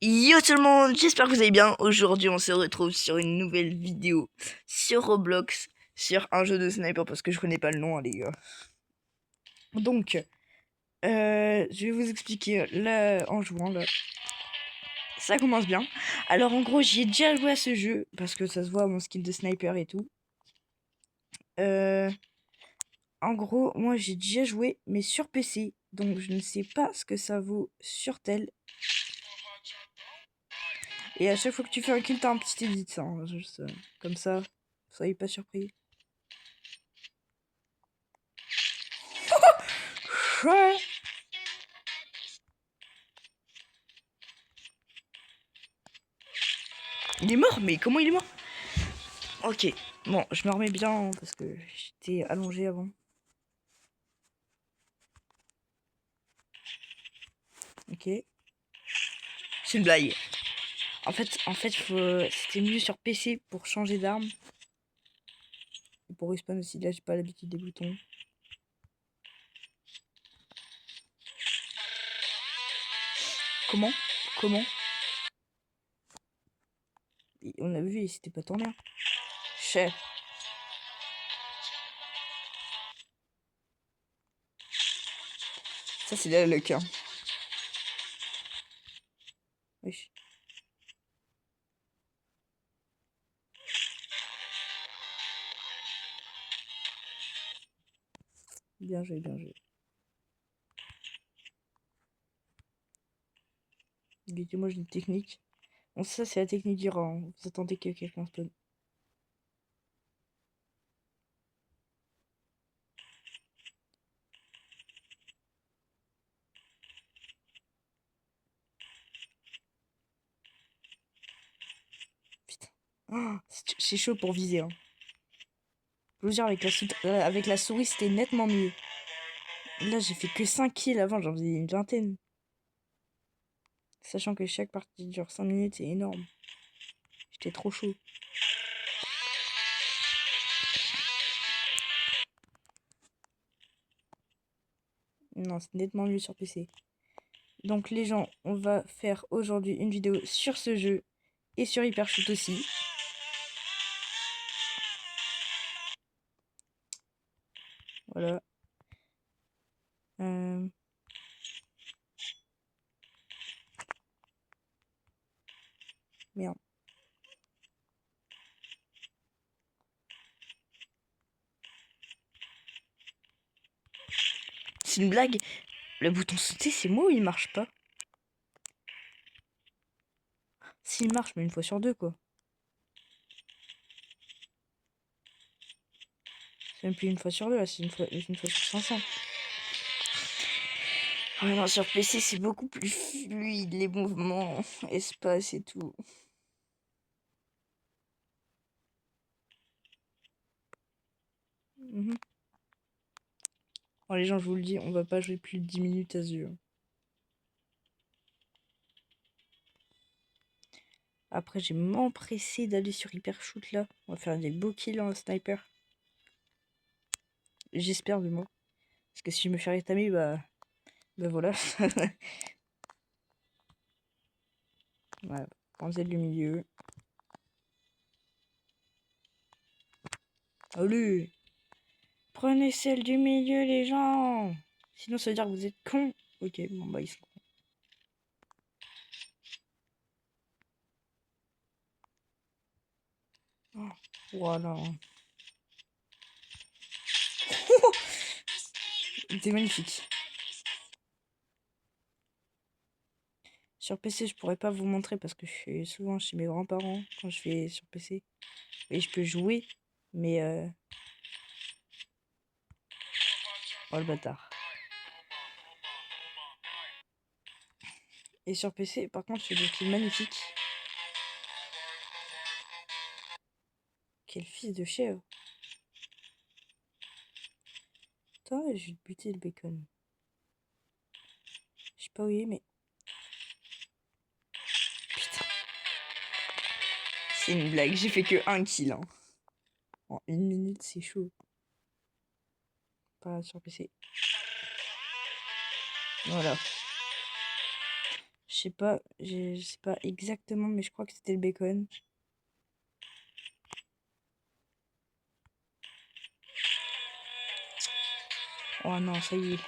Yo tout le monde, j'espère que vous allez bien. Aujourd'hui, on se retrouve sur une nouvelle vidéo sur Roblox, sur un jeu de sniper parce que je connais pas le nom, hein, les gars. Donc, je vais vous expliquer là en jouant là. Ça commence bien. Alors en gros, j'y ai déjà joué à ce jeu parce que ça se voit mon skin de sniper et tout. En gros, moi j'ai déjà joué mais sur PC, donc je ne sais pas ce que ça vaut sur tel. Et à chaque fois que tu fais un kill, t'as un petit edit, hein, juste comme ça. Soyez pas surpris. Ouais. Il est mort, mais comment il est mort? Ok, bon, je me remets bien hein, parce que j'étais allongé avant. Ok. C'est une blague. En fait, c'était mieux sur PC pour changer d'arme. Et pour respawn aussi, là j'ai pas l'habitude des boutons. Comment? Comment? Et on a vu, c'était pas tant bien. Chef. Ça c'est la luck. Hein. Wesh. Bien joué, bien joué. Dites-moi, j'ai une technique. Bon, ça c'est la technique du rat. Hein. Vous attendez que quelqu'un spawn. Putain. Oh, c'est chaud pour viser. Hein. Je veux dire, avec la souris, c'était nettement mieux. Là, j'ai fait que 5 kills avant, j'en faisais une vingtaine. Sachant que chaque partie dure 5 minutes, c'est énorme. J'étais trop chaud. Non, c'est nettement mieux sur PC. Donc les gens, on va faire aujourd'hui une vidéo sur ce jeu et sur Hypershoot aussi. Voilà. Merde. C'est une blague. Le bouton sauter, c'est moi ou il marche pas? S'il marche, mais une fois sur deux, quoi. C'est même plus une fois sur deux, là, c'est une fois sur 500. Ouais, non, sur PC, c'est beaucoup plus fluide, les mouvements, espace et tout. Bon, les gens, je vous le dis, on va pas jouer plus de 10 minutes à ce jeu. Après, j'ai m'empressé d'aller sur Hypershoot là. On va faire des beaux kills en sniper. J'espère du moins. Parce que si je me fais rétamer, bah voilà. Voilà. Prends celle du milieu. Allez! Prenez celle du milieu, les gens! Sinon, ça veut dire que vous êtes cons. Ok, bon bah ils sont cons. Oh, voilà. C'était magnifique. Sur PC, je pourrais pas vous montrer parce que je suis souvent chez mes grands-parents quand je fais sur PC. Et je peux jouer, mais oh le bâtard. Et sur PC, par contre, c'est des kills magnifiques. Quel fils de chèvre. Toi, je vais te buter le bacon. Je sais pas où il est, mais... Putain. C'est une blague, j'ai fait que un kill. Hein. En 1 minute, c'est chaud. Pas sur PC. Voilà. Je sais pas exactement, mais je crois que c'était le bacon. Oh non, ça y est.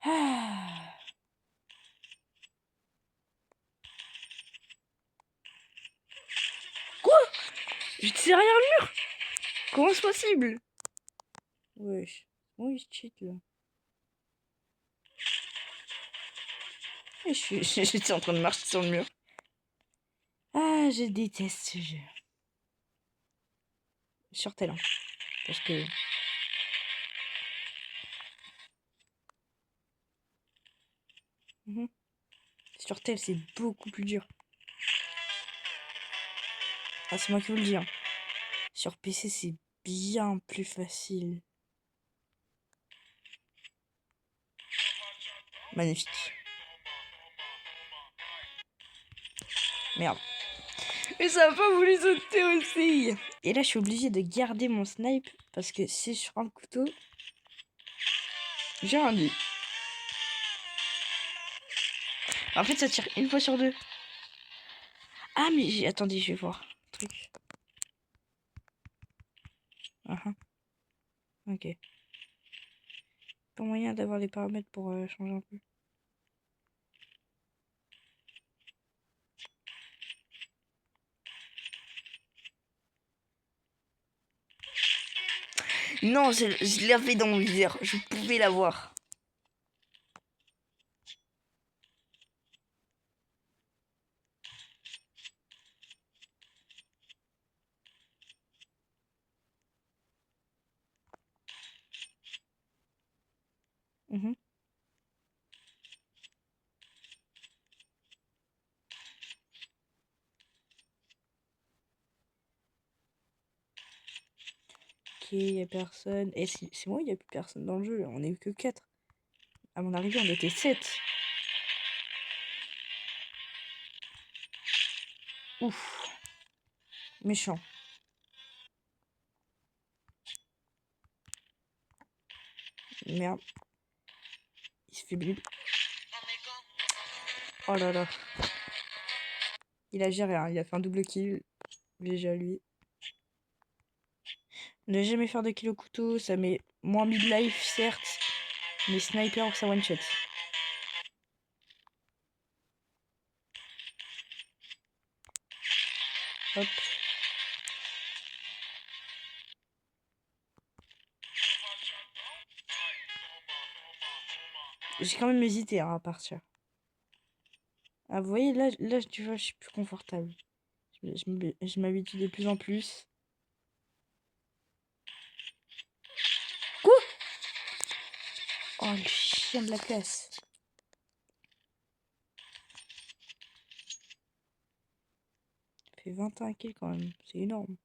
Ah. Quoi? J'étais derrière le mur? Comment c'est possible? Wesh. Oh, il cheat là. Et j'étais en train de marcher sur le mur. Ah, je déteste ce jeu. Sur tel, hein, parce que... Sur tel, c'est beaucoup plus dur. Ah, c'est moi qui vous le dis. Hein. Sur PC, c'est bien plus facile. Magnifique. Merde. Et ça a pas voulu sauter aussi. Et là, je suis obligée de garder mon snipe parce que c'est sur un couteau. J'ai rien dit. En fait, ça tire une fois sur deux. Ah, mais attendez, je vais voir. Truc. Ok. Pas moyen d'avoir les paramètres pour changer un peu. Non, je l'avais dans mon viseur. Je pouvais l'avoir. Ok, y a personne. Et c'est moi, il y a plus personne dans le jeu. On est que 4. À mon arrivée, on était 7. Ouf. Méchant. Merde. Il se fait blib. Oh là là. Il a géré, hein. Il a fait un double kill. Déjà lui. Ne jamais faire de kill au couteau, ça met moins mid-life, certes. Mais sniper, ça one-shot. Hop. J'ai quand même hésité hein, à partir. Ah, vous voyez, là, tu vois, je suis plus confortable. Je m'habitue de plus en plus. Quoi? Oh, le chien de la classe. Ça fait 21 kills quand même. C'est énorme.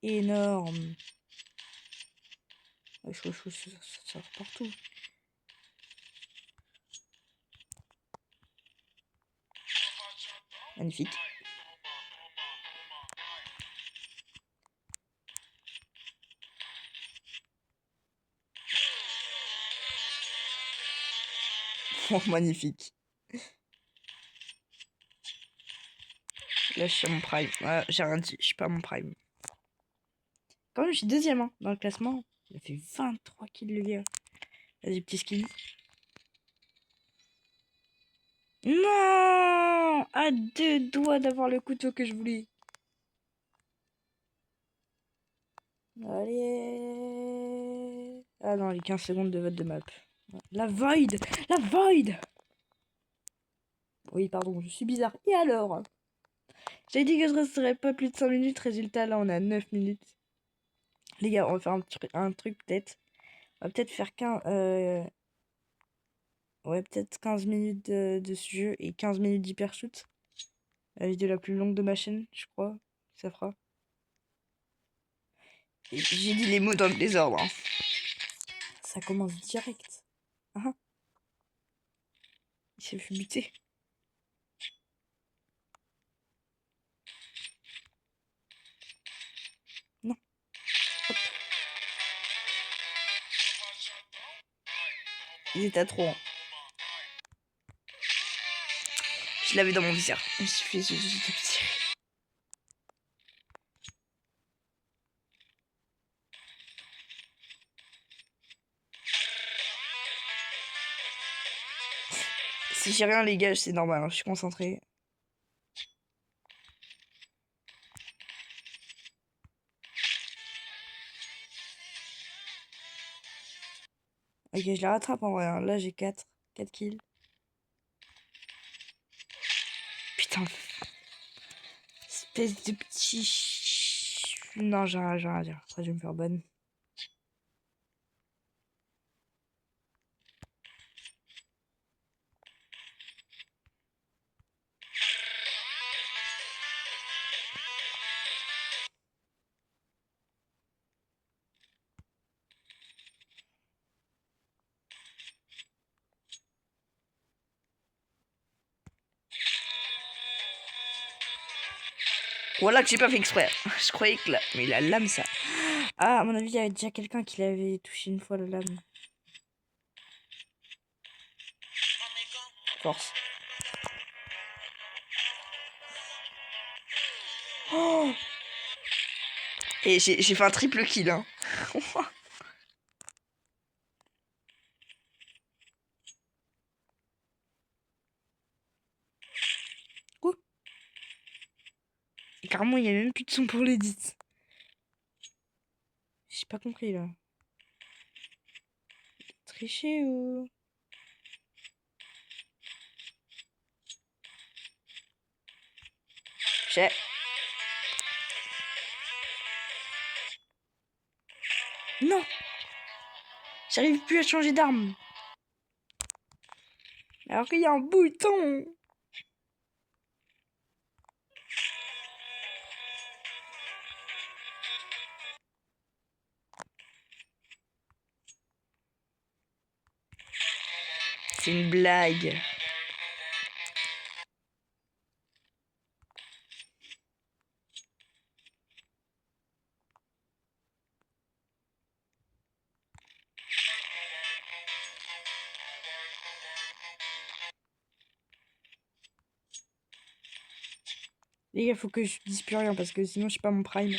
Énorme. Wesh, wesh, wesh, ça sort partout. Magnifique. Oh, magnifique. Là, je suis à mon prime. Ouais, j'ai rien dit, je suis pas à mon prime. Quand même, je suis deuxième hein, dans le classement. Il a fait 23 kills le gars. Vas-y, petit skin. Non! À 2 doigts d'avoir le couteau que je voulais. Allez. Ah non, les 15 secondes de vote de map. La void! La void! Oui, pardon, je suis bizarre. Et alors? J'ai dit que je resterais pas plus de 5 minutes. Résultat, là, on a 9 minutes. Les gars, on va faire un truc peut-être. On va peut-être faire ouais, peut-être 15 minutes de ce jeu et 15 minutes d'hypershoot. La vidéo la plus longue de ma chaîne, je crois. Ça fera. J'ai dit les mots dans le désordre. Hein. Ça commence direct. Ah, il s'est fait buter. Ils étaient à 3. Je l'avais dans mon viseur. Il suffit juste de tirer. Si j'ai rien, les gars, c'est normal, hein, je suis concentré. Ok, je la rattrape en vrai. Hein. Là, j'ai 4 kills. Putain. Espèce de petit... Non, j'ai rien à dire. Ça, je vais me faire bonne. Voilà que j'ai pas fait exprès. Je croyais que là... Mais la lame, ça... Ah, à mon avis, il y avait déjà quelqu'un qui l'avait touché une fois, la lame. Force. Oh, et j'ai fait un triple kill, hein. Oh. Et carrément, il y a même plus de son pour l'édit. J'ai pas compris, là. Tricher ou... J'ai... Non. J'arrive plus à changer d'arme. Alors qu'il y a un bouton. C'est une blague. Les gars, faut que je dise plus rien parce que sinon je suis pas mon prime.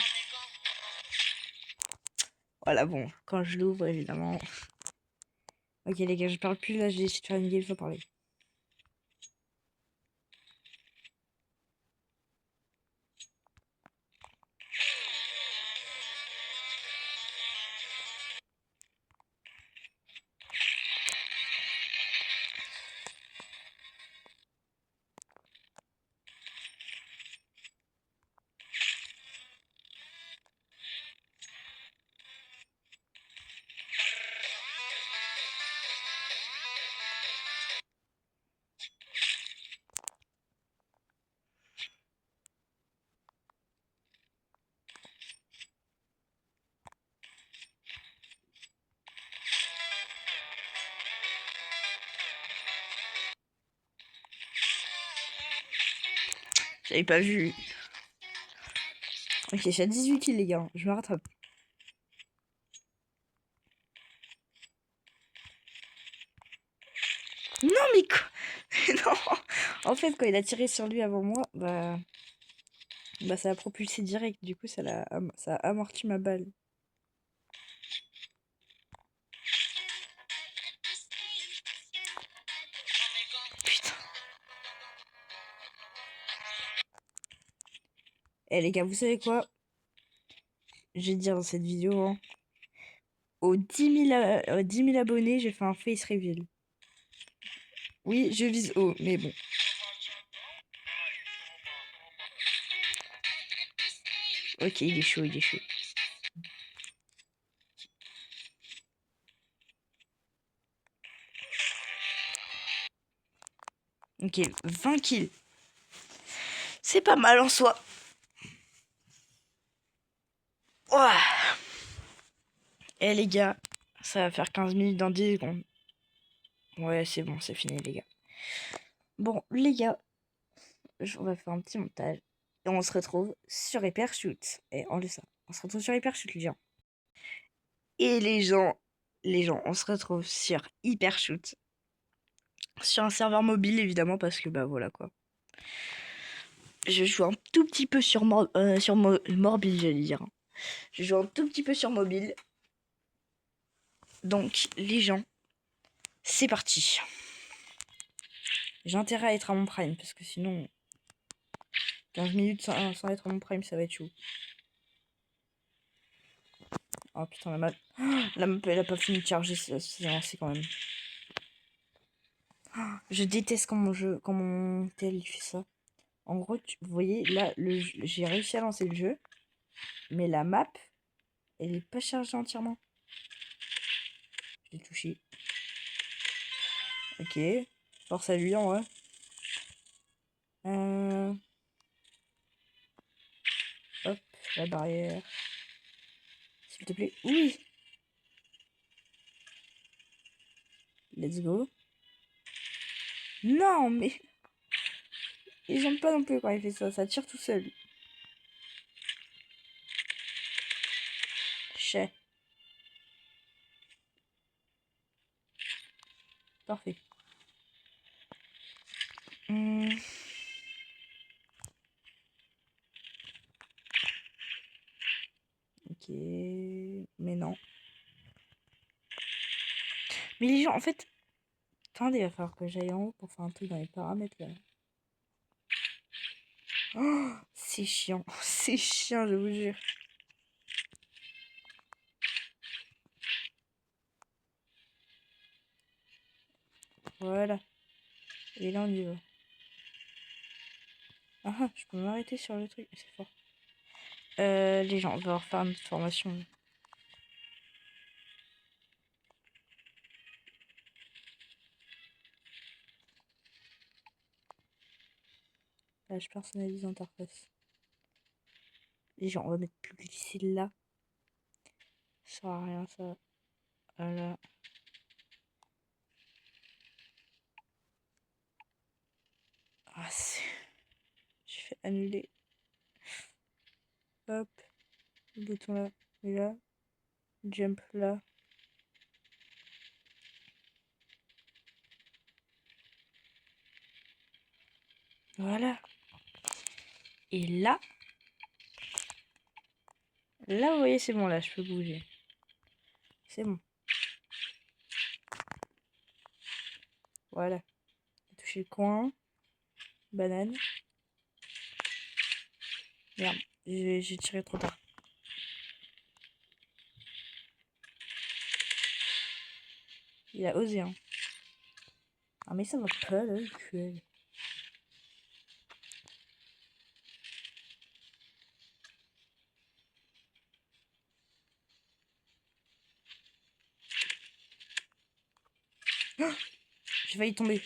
Voilà, bon, quand je l'ouvre, évidemment. Ok, les gars, je parle plus là, j'ai essayé de faire une game, faut parler. J'avais pas vu. Ok, je suis à 18 kills, les gars. Je me rattrape. Non, mais quoi? Non. En fait, quand il a tiré sur lui avant moi, bah ça a propulsé direct. Du coup, ça a amorti ma balle. Putain. Eh les gars, vous savez quoi? Je vais dire dans cette vidéo, hein, aux 10 000 abonnés, j'ai fait un face reveal. Oui, je vise haut, mais bon. Ok, il est chaud, il est chaud. Ok, 20 kills. C'est pas mal en soi. Ouah. Eh les gars, ça va faire 15 minutes dans 10 secondes. Ouais, c'est bon, c'est fini les gars. Bon, les gars, on va faire un petit montage. Et on se retrouve sur Hypershoot. Et on le sait. On se retrouve sur Hypershoot, les gens. Et les gens, les gens, on se retrouve sur Hypershoot. Sur un serveur mobile, évidemment, parce que bah voilà quoi. Je joue un tout petit peu sur, mobile, j'allais dire. Je joue un tout petit peu sur mobile. Donc, les gens, c'est parti. J'ai intérêt à être à mon prime, parce que sinon, 15 minutes sans être à mon prime, ça va être chaud. Oh putain, la map, elle a pas fini de charger, c'est avancé quand même. Je déteste quand mon tel il fait ça. En gros, vous voyez, là, j'ai réussi à lancer le jeu, mais la map, elle est pas chargée entièrement. Je l'ai touché. Ok. Force à lui, en vrai. Hop, la barrière. S'il te plaît. Oui. Let's go. Non, mais... Et j'aime pas non plus quand il fait ça. Ça tire tout seul. Chais. Parfait. Ok. Mais non. Mais les gens, en fait... Attendez, il va falloir que j'aille en haut pour faire un truc dans les paramètres, là. Oh, c'est chiant. C'est chiant, je vous jure. Voilà. Et là, on y va. Ah, je peux m'arrêter sur le truc. C'est fort. Les gens, on va refaire une autre formation. Page personnalise interface. Les gens, on va mettre publicité là. Ça sert à rien, ça. Voilà. Ah, c'est... J'ai fait annuler. Hop. Le bouton là. Et là. Jump là. Voilà. Et là. Là, vous voyez, c'est bon, là, je peux bouger. C'est bon. Voilà. Toucher le coin. Banane. Merde, j'ai tiré trop tard. Il a osé, hein. Ah, mais ça va pas, là, le cul. Oh, j'ai failli tomber.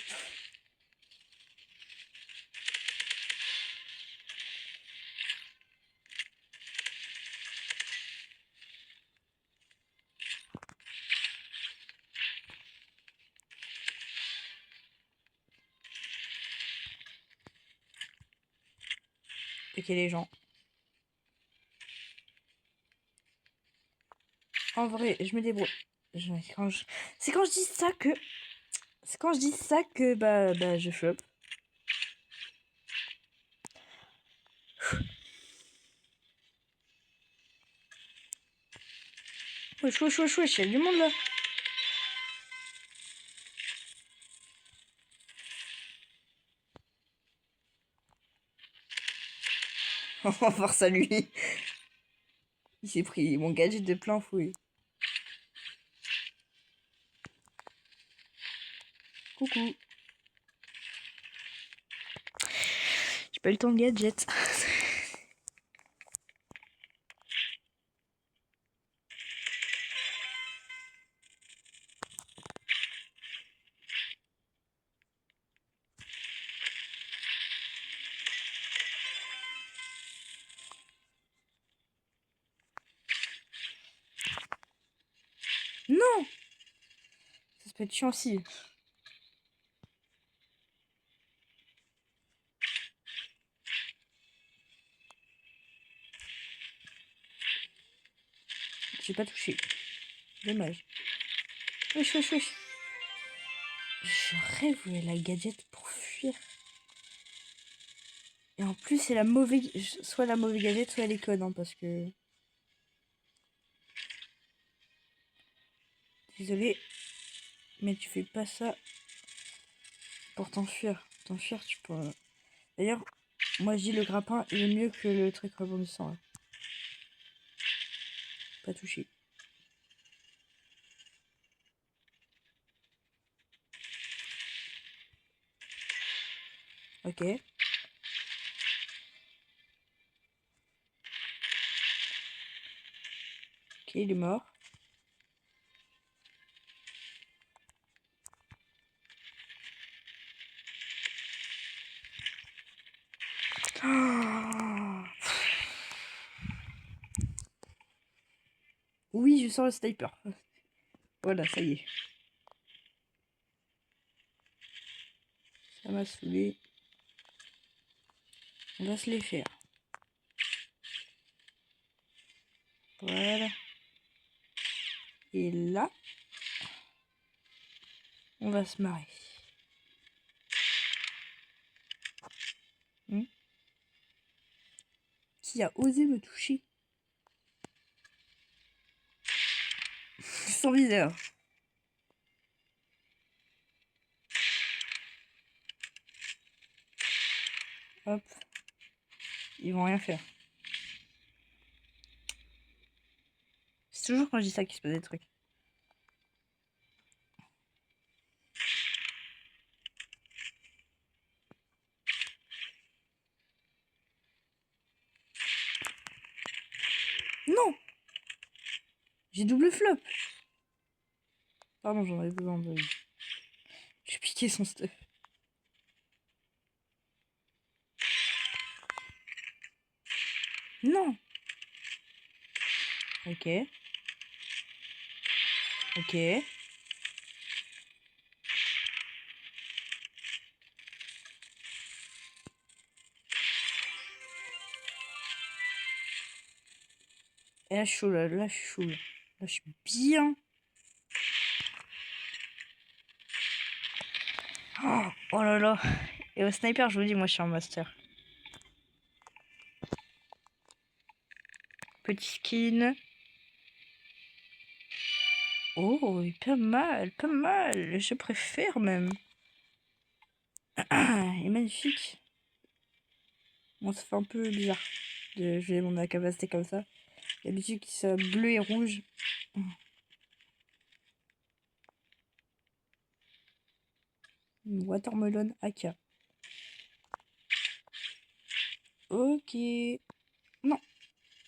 Ok, les gens. En vrai, je me débrouille. C'est quand je dis ça que... C'est quand je dis ça que, bah je chope. Wesh, wesh, wesh, wesh, il y a du monde, là. Force à lui. Il s'est pris mon gadget de plein fouet. Coucou. J'ai pas eu le temps de gadget. Non. Ça peut être chiant aussi. J'ai pas touché. Dommage. Wesh, wesh, wesh. Je rêve où est la gadget pour fuir. Et en plus, c'est la mauvaise... Soit la mauvaise gadget, soit elle est conne, hein, parce que... Désolé. Mais tu fais pas ça pour t'enfuir. T'enfuir, tu peux... D'ailleurs, moi je dis le grappin, il est mieux que le truc rebondissant. Là. Pas touché. Ok. Ok, il est mort. Oh, oui, je sens le sniper. Voilà, ça y est. Ça m'a saoulé. On va se les faire. Voilà. Et là, on va se marrer. Qui a osé me toucher? Sans viseur. Hop. Ils vont rien faire. C'est toujours quand je dis ça qu'il se passe des trucs. Non! J'ai double flop. Pardon, j'en avais besoin de... J'ai piqué son stuff. Non! Ok. Ok. Et là, je suis chaud, là, je suis chaud. Là, je suis bien. Oh, oh là là. Et au sniper, je vous dis, moi, je suis un master. Petit skin. Oh, pas mal, pas mal. Je préfère même. Il est magnifique. Bon, ça fait un peu bizarre de jouer mon capacité comme ça. D'habitude, qu'il soit bleu et rouge. Watermelon AK. Ok. Non.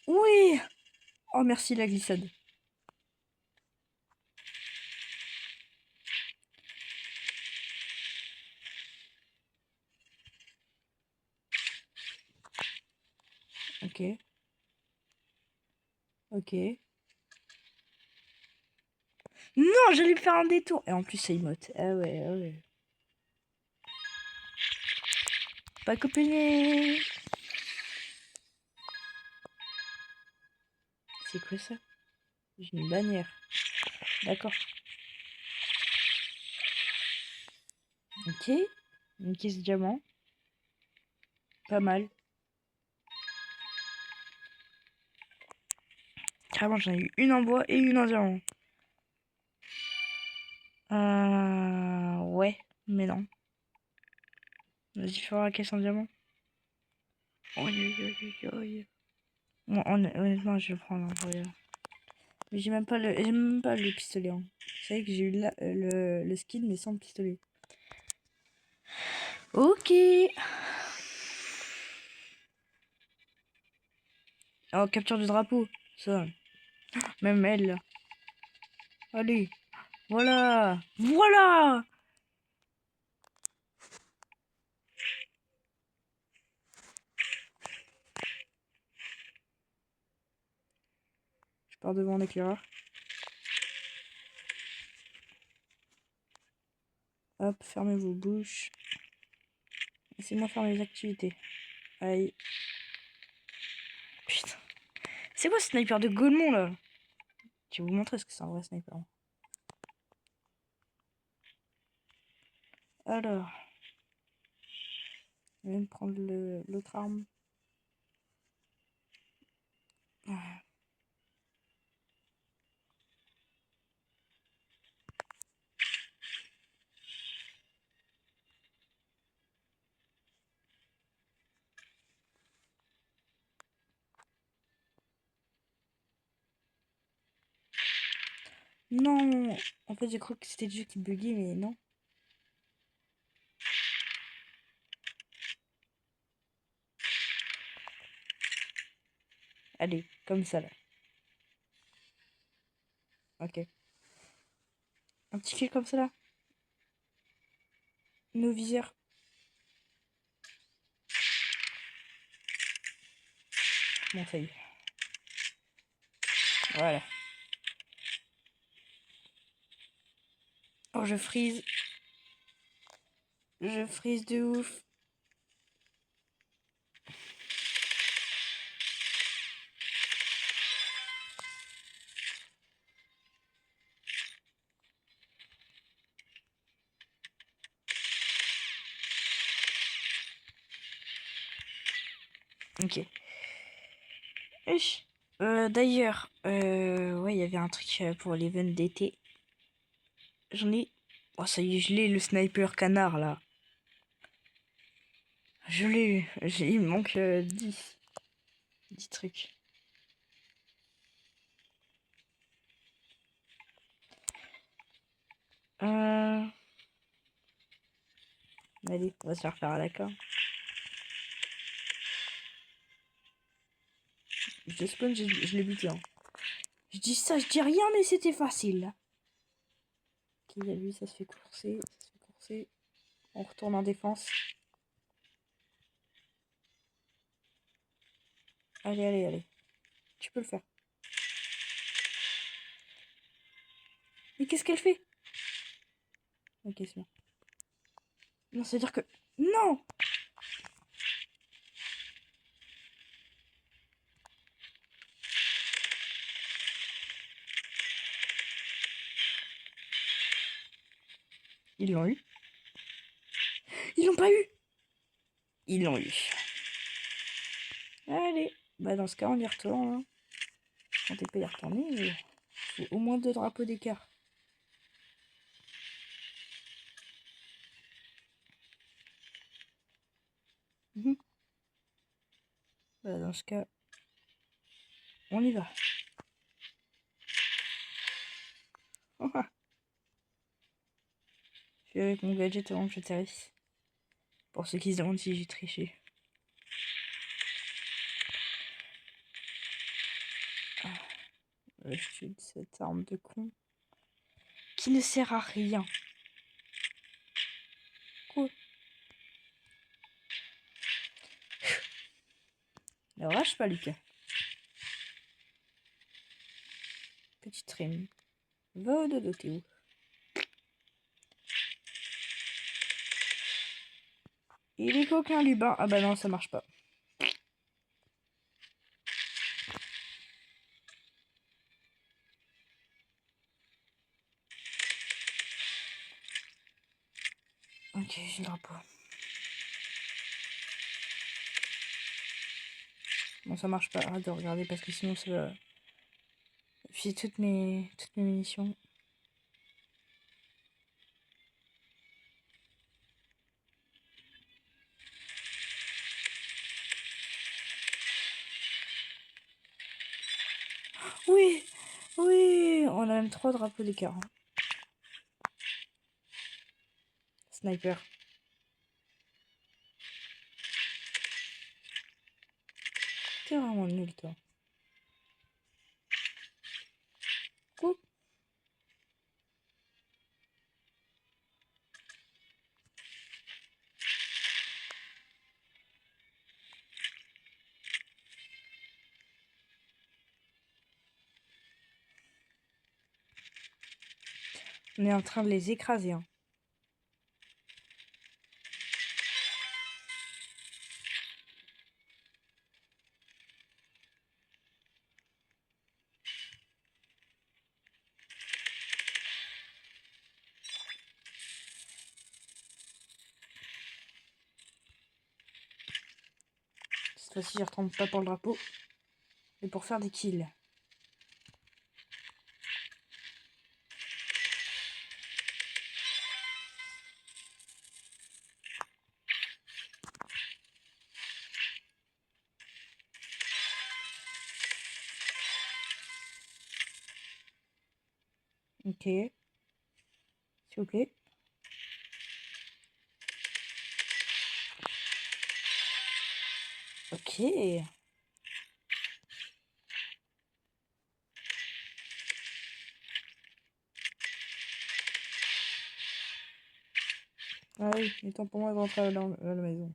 Oui. Oh, merci la glissade. Ok. Ok. Non, j'allais faire un détour. Et en plus, ça emote. Ah ouais, ah ouais. Pas copié. C'est quoi ça? J'ai une bannière. D'accord. Ok. Une caisse diamant. Pas mal. Carrément, j'en ai eu une en bois et une en diamant. Ouais, mais non. Vas-y, fais voir la caisse en diamant. Oi, oi, oi, oi. Bon, honnêtement, je vais prendre. Regarde. Mais j'ai même pas le pistolet. Hein. C'est vrai que j'ai eu le skin, mais sans le pistolet. Ok. Oh, capture du drapeau. Ça. Même elle, là. Allez. Voilà. Voilà. Je pars devant l'éclaireur. Hop, fermez vos bouches. Laissez-moi faire mes activités. Aïe. Putain. C'est quoi ce sniper de Gaulmont, là? Je vais vous montrer ce que c'est un vrai sniper. Alors, je vais me prendre l'autre arme. Non, en fait j'ai cru que c'était le jeu qui buguait, mais non. Allez, comme ça là. Ok. Un petit kill comme ça là. Nos visières. Bon, ça y est. Voilà. Oh, je freeze. Je freeze de ouf. Ok. Wesh. D'ailleurs, ouais, il y avait un truc pour l'event d'été. J'en ai. Oh, ça y est, je l'ai, le sniper canard là. Je l'ai eu. Il me manque 10. 10 trucs. Allez, on va se faire faire à la corde. Je spawn, je l'ai buté. Hein. Je dis ça, je dis rien, mais c'était facile. Ok, il y a lui, ça se fait courser. Ça se fait courser. On retourne en défense. Allez, allez, allez. Tu peux le faire. Mais qu'est-ce qu'elle fait? Ok, c'est bon. Non, c'est-à-dire que... Non! Ils l'ont eu. Ils l'ont pas eu! Ils l'ont eu. Allez. Bah dans ce cas, on y retourne. Hein. Quand t'es pas y retourner, il faut au moins 2 drapeaux d'écart. Bah dans ce cas, on y va. Je suis avec mon gadget avant que j'atterrisse. Pour ceux qui se demandent si j'ai triché. Je suis cette arme de con. Qui ne sert à rien. Quoi? Ne lâche pas, Lucas. Petite rime. Va au dodo, t'es où? Il est coquin, Lubin. Ah bah non, ça marche pas. Ok, j'ai le drapeau. Bon, ça marche pas. Arrête de regarder parce que sinon ça va filer toutes mes munitions. Oui, oui, on a même 3 drapeaux d'écart. Hein. Sniper. T'es vraiment nul, toi. Coupe. On est en train de les écraser. Hein. Cette fois-ci, je retombe pas pour le drapeau, mais pour faire des kills. Ok. S'il vous plaît. Ok. Ah oui, il est temps pour moi de rentrer à la maison.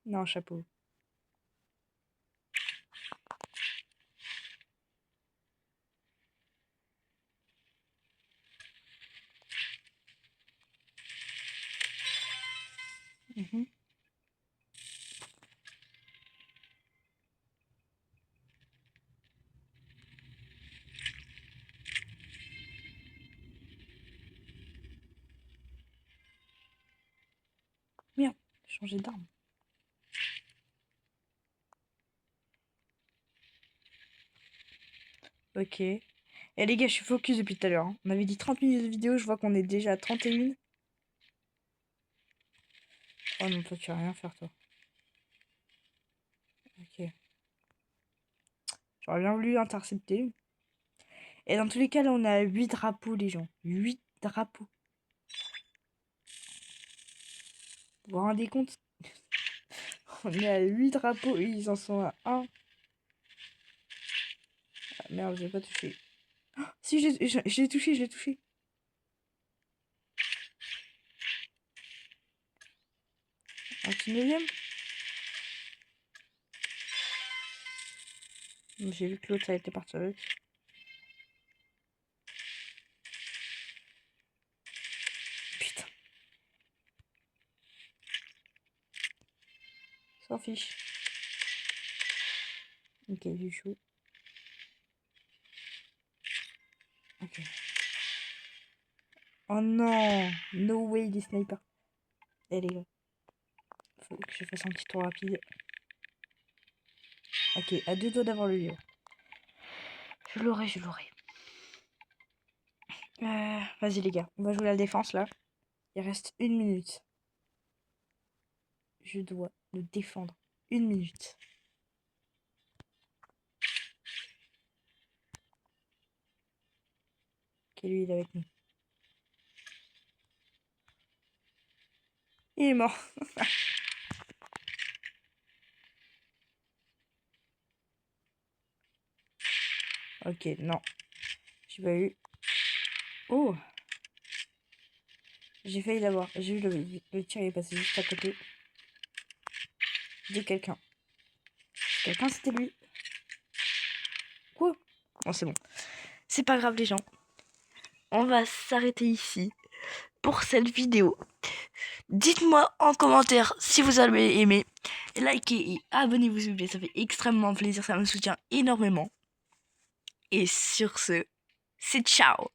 Non, chapeau. Mhm. Merde, j'ai changé d'arme. Ok. Et les gars, je suis focus depuis tout à l'heure. Hein. On avait dit 30 minutes de vidéo, je vois qu'on est déjà à 31. Oh non, toi, tu vas rien faire, toi. Ok. J'aurais bien voulu intercepter. Et dans tous les cas, là, on a 8 drapeaux, les gens. 8 drapeaux. Vous vous rendez compte? On est à 8 drapeaux et ils en sont à 1. Ah, merde, j'ai pas touché. Oh, si, je l'ai touché, je l'ai touché. Un petit 9ème. J'ai vu que l'autre, ça a été parti avec. Putain. S'en fiche. Ok, du chaud. Ok. Oh non! No way, des snipers. Eh les gars. Faut que je fasse un petit tour rapide. Ok, à 2 doigts d'avoir le lieu. Je l'aurai, je l'aurai. Vas-y les gars, on va jouer la défense là. Il reste 1 minute. Je dois le défendre. 1 minute. Ok, lui il est avec nous. Il est mort. Ok, non. J'ai pas eu. Oh! J'ai failli l'avoir. J'ai eu le tir, il est passé juste à côté de quelqu'un. Quelqu'un, c'était lui. Quoi? Oh, c'est bon. C'est pas grave, les gens. On va s'arrêter ici pour cette vidéo. Dites-moi en commentaire si vous avez aimé. Likez et abonnez-vous s'il vous plaît. Ça fait extrêmement plaisir. Ça me soutient énormément. Et sur ce, c'est ciao!